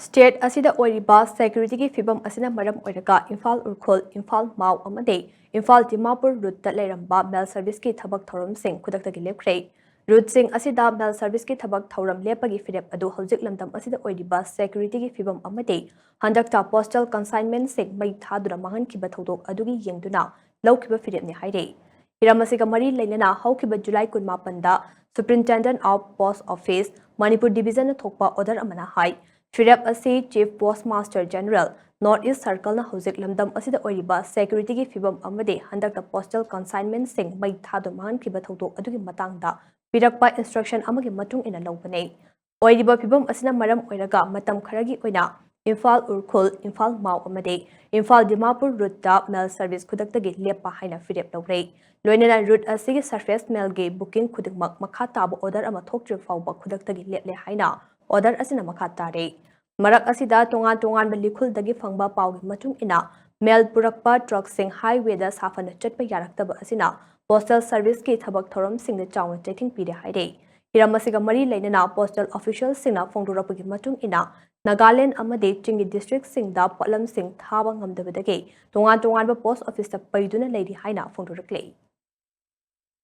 State asida oiriba security ki fibam asina maram oiraga Imphal Urkhol, Imphal Mau amade Imphal Dimapur route ta leiramba mail service ki thabak thoram sing Khudaktagi Lepkhre. Route sing asida mail service ki thabak thoram lepagi firep adu hojik lamdam asida oiriba security ki fibam amade handakta postal consignment sing mai thadura mahan kiba thodok adugi yengduna lawkiba firep ni haire. Hiramasiga mari lainana haukiba July 18 da Superintendent of Post Office Manipur Division na thokpa order amana hai. Firep asi Chief Postmaster General North East Circle na hojik lamdam asida oiriba security ki fibam amade handakta postal consignment sing mai thadu mahan kiba thodok adugi matangda pirakpa instruction amagi matung ina lawbane. Oiriba fibam asina maram oiraga matam kharagi oina Imphal Urkhol, Imphal Mau amade Imphal Dimapur route da mail service Khudaktagi leppa haina firep lawre. Loinana route asigi surface mail ge booking khudikmak makha tabu order ama thoktre fawba Khudaktagi leple haina order asina makha tare. Marak asida tongan balikhul dagi fangba pawgi matung ina mail purakpa truck sing highway da safana chatpa yaraktaba asina postal service ki thabak thoram sing da chawna chething pire haire. Hiramasiga mari lainana postal official singna phongdurapagi matung ina Nagaland amade Chingi district sing da patlam sing thaba ngamdabadagi tongan ba post office ta paiduna leiri haina phongdurakle.